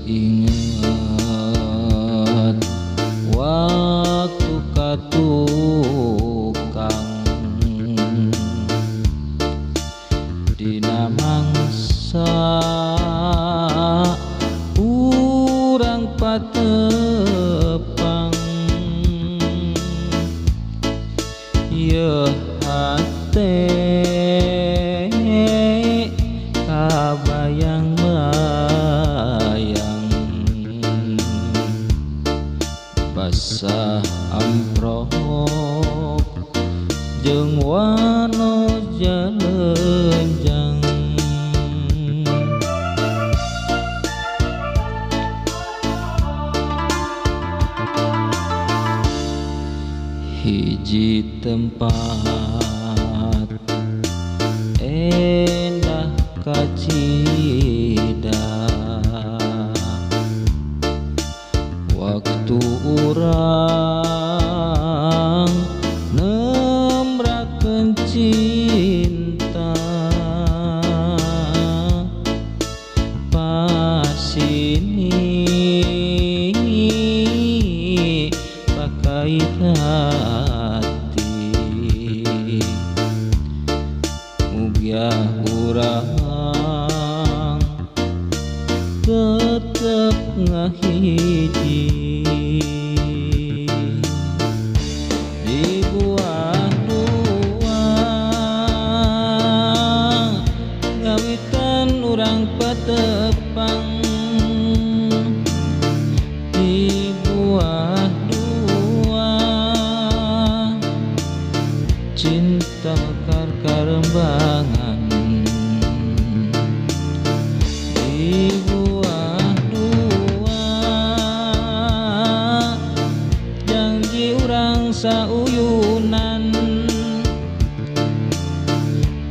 inget waktu katukang dina mangsa urang patepang ye hate kabayang-bayang basah amprok jeung wano jalenjang hiji tempat endah kacida waktu urang nembrakeun cinta pasini pakait hati mugia urang tetep ngahiji di buah dua gawitan urang patepang di buah dua cinta mekar karembangan di buah dua janji urang sauyunan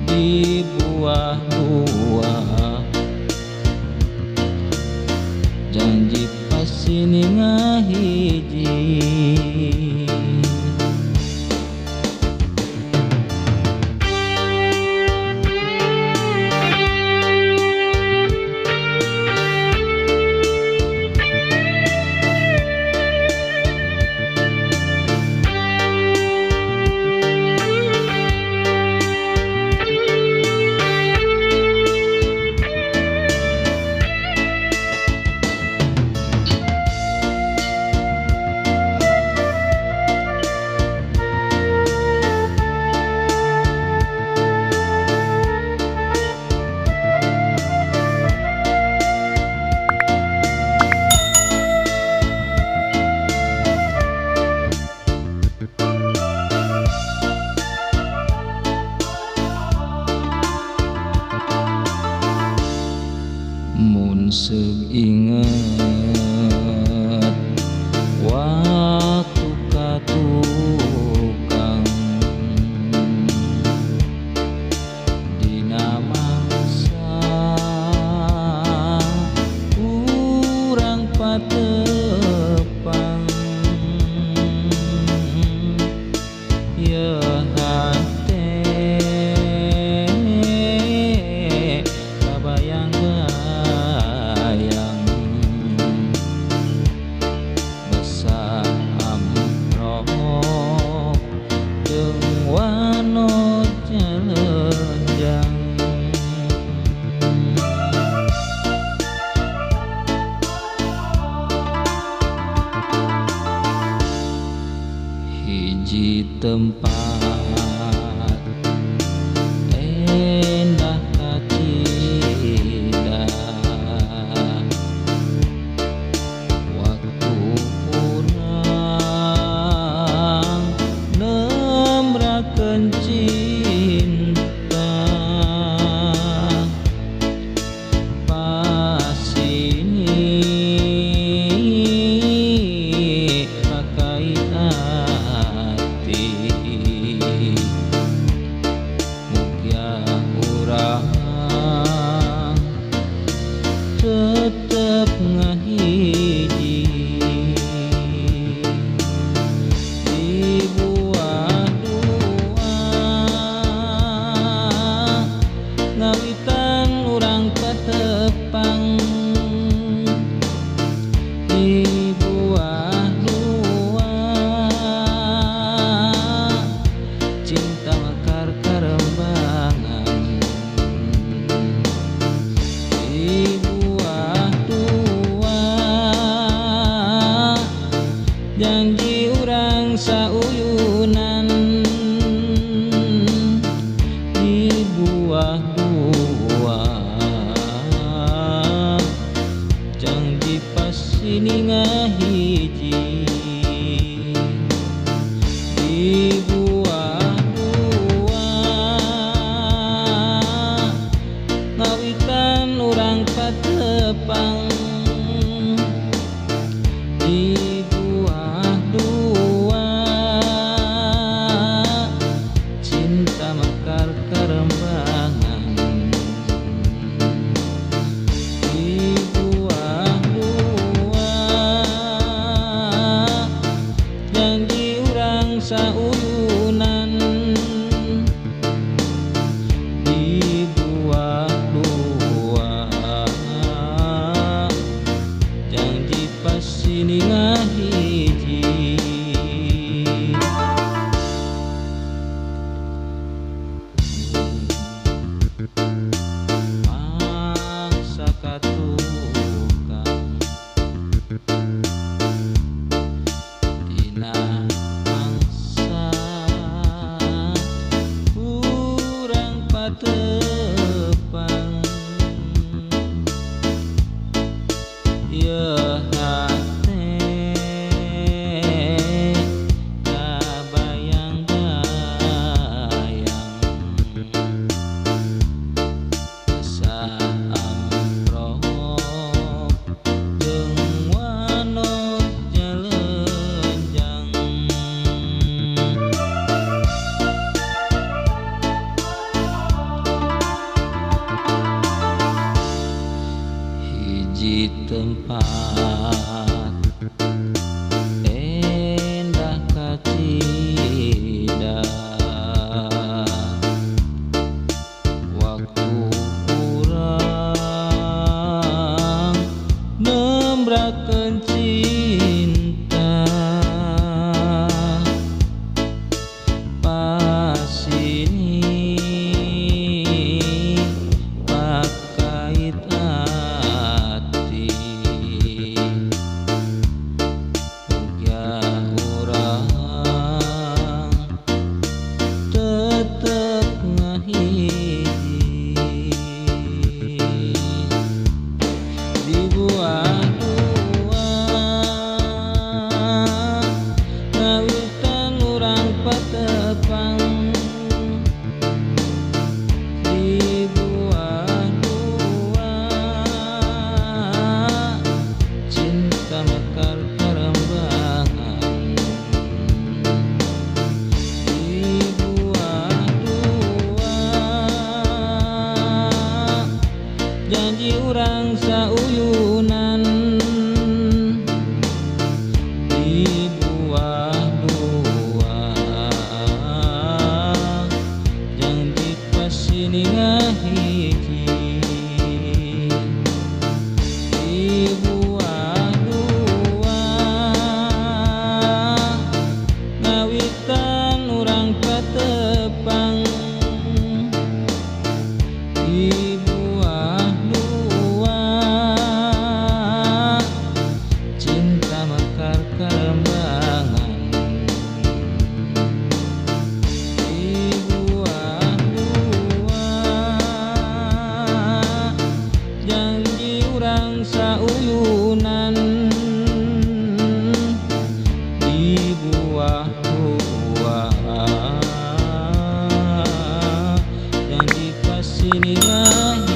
di buah dua janji pasini ngahiji mun seinget waktu katukang dina mangsa urang patepang ye hate kabayang-bayang basah amprok jeung wano jalenjang hiji tempat endah kacida waktu urang nembrakeun cinta pasini pakait hati pasini ngahiji di buah buah ngawitan urang patepang di buah dua cinta mekar karembangan di buah dua janji urang sauyunan di buah dua janji pasini ngahiji mangsa katukang dina mangsa urang patepang ye hate kabayang-bayang saamprok jeung wanot jalenjang hiji tempat endah kacida waktu urang nembrakeun cinta pasini pakait hati boga urang tetep ngahiji di buah dua ngawitan urang patepang di buah dua cinta mekar karembangan di buah dua janji urang sauyunan di buah dua janji pasini ngahiji di buah dua ngawitan urang patepang di buah dua cinta mekar karembangan di buah dua janji urang sauyunan di buah dua janji pasini ngahiji